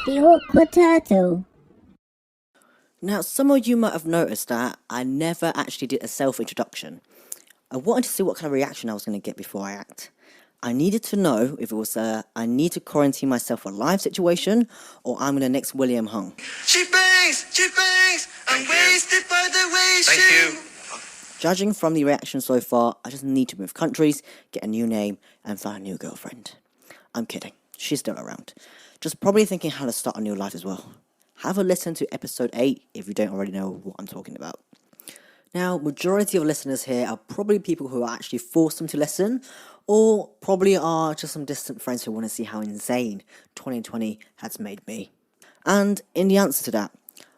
The awkward turtle. Now, some of you might have noticed that I never actually did a self-introduction. I wanted to see what kind of reaction I was going to get before I act. I needed to know if it was I need to quarantine myself for a live situation, or I'm going to next William Hung. She bangs, I'm wasted by the way she... Judging from the reaction so far, I just need to move countries, get a new name, and find a new girlfriend. I'm kidding, she's still around. Just probably thinking how to start a new life as well. Have a listen to episode 8 if you don't already know what I'm talking about. Now, majority of listeners here are probably people who are actually forced them to listen, or probably are just some distant friends who want to see how insane 2020 has made me. And in the answer to that,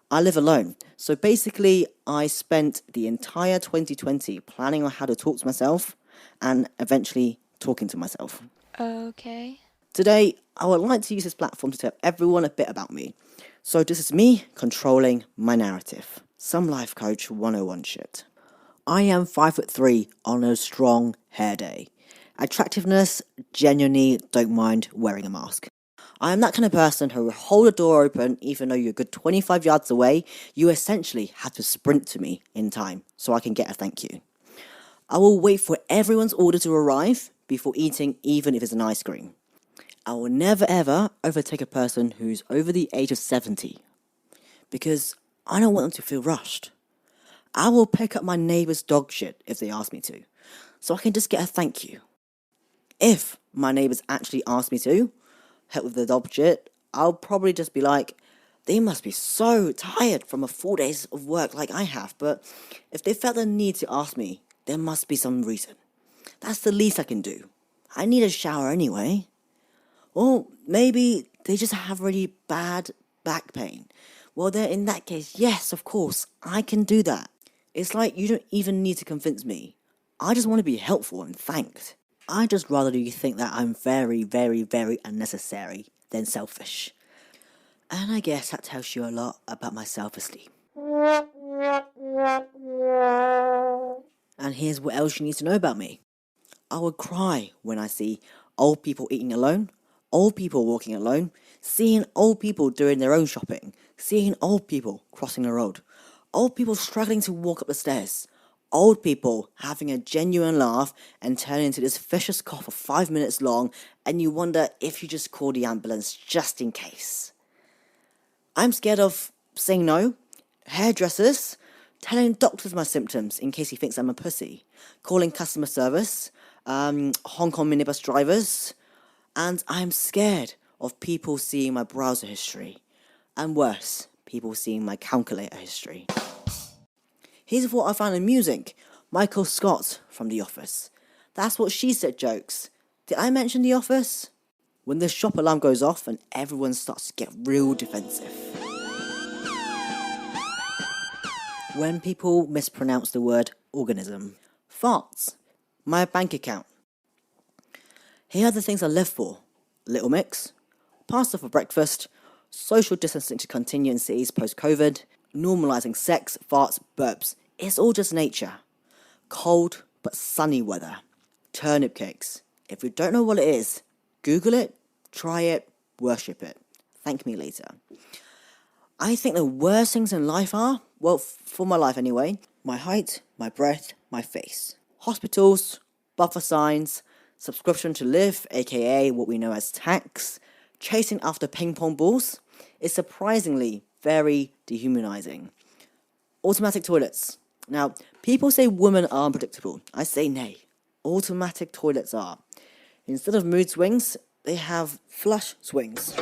I live alone. So basically, I spent the entire 2020 planning on how to talk to myself and eventually talking to myself. Okay. Today, I would like to use this platform to tell everyone a bit about me. So this is me controlling my narrative. Some life coach 101 shit. I am 5'3" on a strong hair day. Attractiveness, genuinely don't mind wearing a mask. I am that kind of person who will hold a door open even though you're a good 25 yards away. You essentially have to sprint to me in time so I can get a thank you. I will wait for everyone's order to arrive before eating, even if it's an ice cream. I will never ever overtake a person who's over the age of 70 because I don't want them to feel rushed. I will pick up my neighbour's dog shit if they ask me to, so I can just get a thank you. If my neighbours actually ask me to help with the dog shit, I'll probably just be like, they must be so tired from a 4 days of work like I have, but if they felt the need to ask me, there must be some reason. That's the least I can do. I need a shower anyway. Or maybe they just have really bad back pain. Well, then in that case, yes, of course, I can do that. It's like you don't even need to convince me. I just want to be helpful and thanked. I just rather you think that I'm very, very, very unnecessary than selfish. And I guess that tells you a lot about my self-esteem. And here's what else you need to know about me. I would cry when I see old people eating alone, old people walking alone, seeing old people doing their own shopping, seeing old people crossing the road, old people struggling to walk up the stairs, old people having a genuine laugh and turning into this vicious cough of 5 minutes long, and you wonder if you just call the ambulance just in case. I'm scared of saying no, hairdressers, telling doctors my symptoms in case he thinks I'm a pussy, calling customer service, Hong Kong minibus drivers, and I'm scared of people seeing my browser history, and worse, people seeing my calculator history. Here's what I found amusing. Michael Scott from The Office. That's what she said jokes. Did I mention The Office? When the shop alarm goes off and everyone starts to get real defensive. When people mispronounce the word organism. Farts. My bank account. Here are the things I live for. Little Mix. Pasta for breakfast. Social distancing to continue in cities post-COVID. Normalising sex, farts, burps. It's all just nature. Cold but sunny weather. Turnip cakes. If you don't know what it is, Google it, try it, worship it. Thank me later. I think the worst things in life are, well, for my life anyway, my height, my breath, my face. Hospitals, buffer signs, subscription to Live, aka what we know as tax, chasing after ping pong balls, is surprisingly very dehumanizing. Automatic toilets. Now, people say women are unpredictable. I say nay. Automatic toilets are. Instead of mood swings, they have flush swings.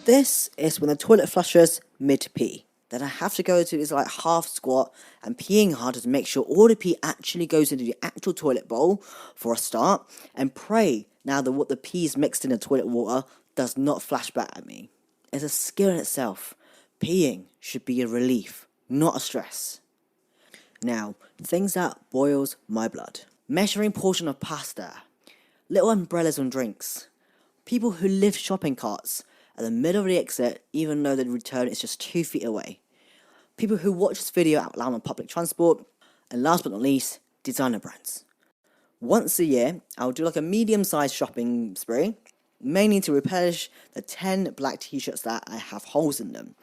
This is when the toilet flushes mid-pee. Then I have to go to this like half squat and peeing harder to make sure all the pee actually goes into the actual toilet bowl for a start, and pray now that what the pee is mixed in the toilet water does not flash back at me. It's a skill in itself. Peeing should be a relief, not a stress. Now, things that boils my blood. Measuring portion of pasta. Little umbrellas on drinks. People who lift shopping carts at the middle of the exit even though the return is just 2 feet away. People who watch this video out loud on public transport. And last but not least, designer brands. Once a year, I'll do like a medium-sized shopping spree. mainly to replenish the 10 black t-shirts that I have holes in them.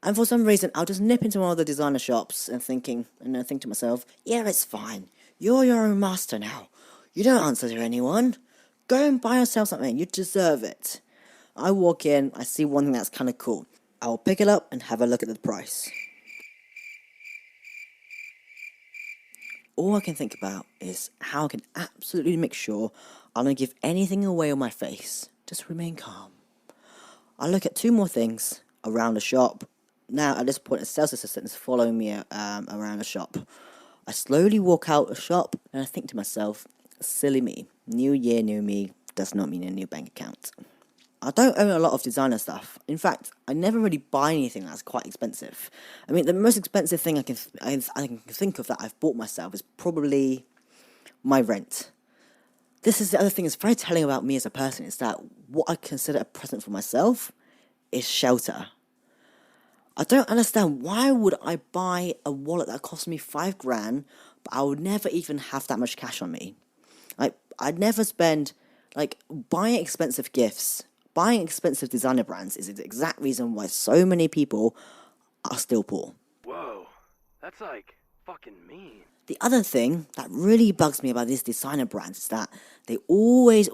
And for some reason, I'll just nip into one of the designer shops and think to myself, yeah, it's fine. You're your own master now. You don't answer to anyone. Go and buy yourself something. You deserve it. I walk in, I see one thing that's kind of cool. I'll pick it up and have a look at the price. All I can think about is how I can absolutely make sure I don't give anything away on my face. Just remain calm. I look at two more things around the shop. Now, at this point, a sales assistant is following me around the shop. I slowly walk out the shop and I think to myself, silly me. New year, new me does not mean a new bank account. I don't own a lot of designer stuff. In fact, I never really buy anything that's quite expensive. I mean, the most expensive thing I can think of that I've bought myself is probably my rent. This is the other thing that's very telling about me as a person, is that what I consider a present for myself is shelter. I don't understand, why would I buy a wallet that cost me $5,000, but I would never even have that much cash on me? Like, I'd never spend, buying expensive gifts, buying expensive designer brands is the exact reason why so many people are still poor. Whoa, that's fucking mean. The other thing that really bugs me about these designer brands is that they always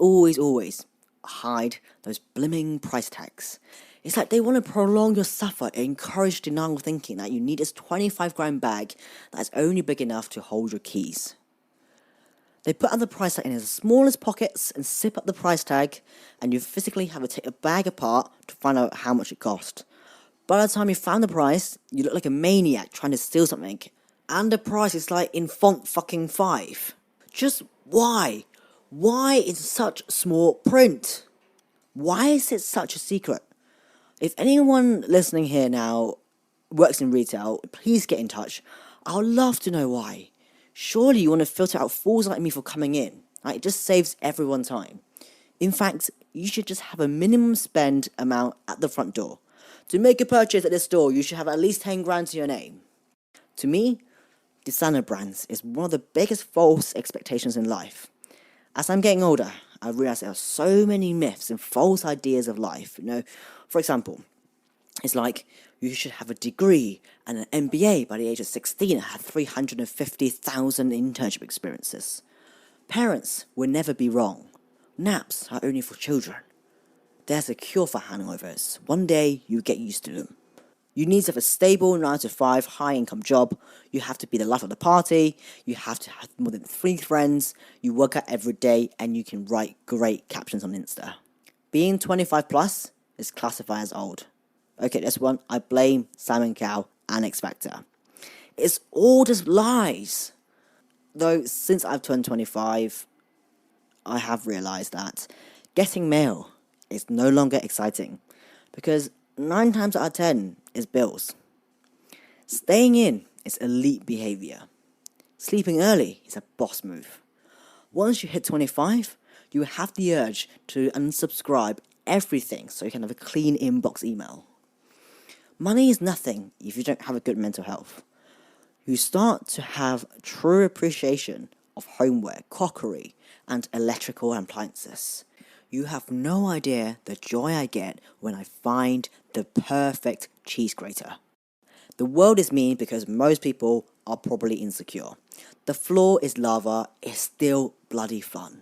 hide those blimming price tags. It's like they want to prolong your suffer and encourage denial thinking that you need this $25,000 bag that's only big enough to hold your keys. They put out the price tag in as small as pockets and zip up the price tag, and you physically have to take the bag apart to find out how much it cost. By the time you found the price, you look like a maniac trying to steal something, and the price is in font fucking 5. Just why? Why in such small print? Why is it such a secret? If anyone listening here now works in retail, please get in touch. I would love to know why. Surely you want to filter out fools like me for coming in. It just saves everyone time. In fact, you should just have a minimum spend amount at the front door. To make a purchase at this store, you should have at least $10,000 to your name. To me, designer brands is one of the biggest false expectations in life. As I'm getting older, I realize there are so many myths and false ideas of life. For example, it's like you should have a degree and an MBA by the age of 16 and have 350,000 internship experiences. Parents will never be wrong. Naps are only for children. There's a cure for hangovers. One day you get used to them. You need to have a stable 9-to-5 high-income job. You have to be the life of the party. You have to have more than 3 friends. You work out every day and you can write great captions on Insta. Being 25 plus is classified as old. Okay, this one, I blame Simon Cowell and X Factor. It's all just lies. Though, since I've turned 25, I have realised that getting mail is no longer exciting. Because 9 times out of 10 is bills. Staying in is elite behaviour. Sleeping early is a boss move. Once you hit 25, you have the urge to unsubscribe everything so you can have a clean inbox email. Money is nothing if you don't have a good mental health. You start to have true appreciation of homeware, crockery, and electrical appliances. You have no idea the joy I get when I find the perfect cheese grater. The world is mean because most people are probably insecure. The floor is lava, it's still bloody fun.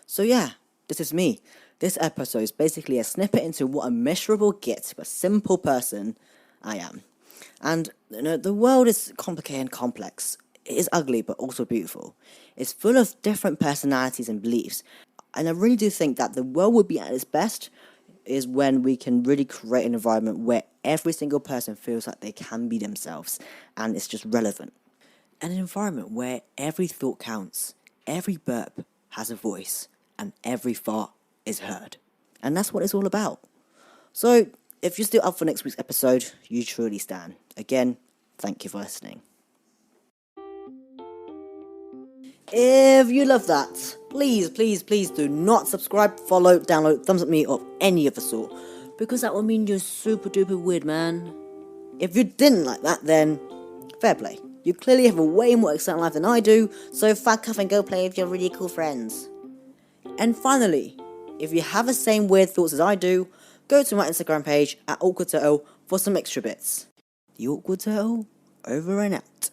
So yeah, this is me. This episode is basically a snippet into what a miserable git but simple person I am. And the world is complicated and complex. It is ugly but also beautiful. It's full of different personalities and beliefs. And I really do think that the world would be at its best is when we can really create an environment where every single person feels like they can be themselves and it's just relevant. An environment where every thought counts, every burp has a voice, and every fart is heard. And that's what it's all about. So, if you're still up for next week's episode, you truly stand. Again, thank you for listening. If you love that, please do not subscribe, follow, download, thumbs up me, or any of the sort, because that will mean you're super duper weird, man. If you didn't like that, then fair play. You clearly have a way more exciting life than I do, so fuck off and go play with your really cool friends. And finally, If you have the same weird thoughts as I do, go to my Instagram page at Awkward Turtle for some extra bits. The Awkward Turtle, over and out.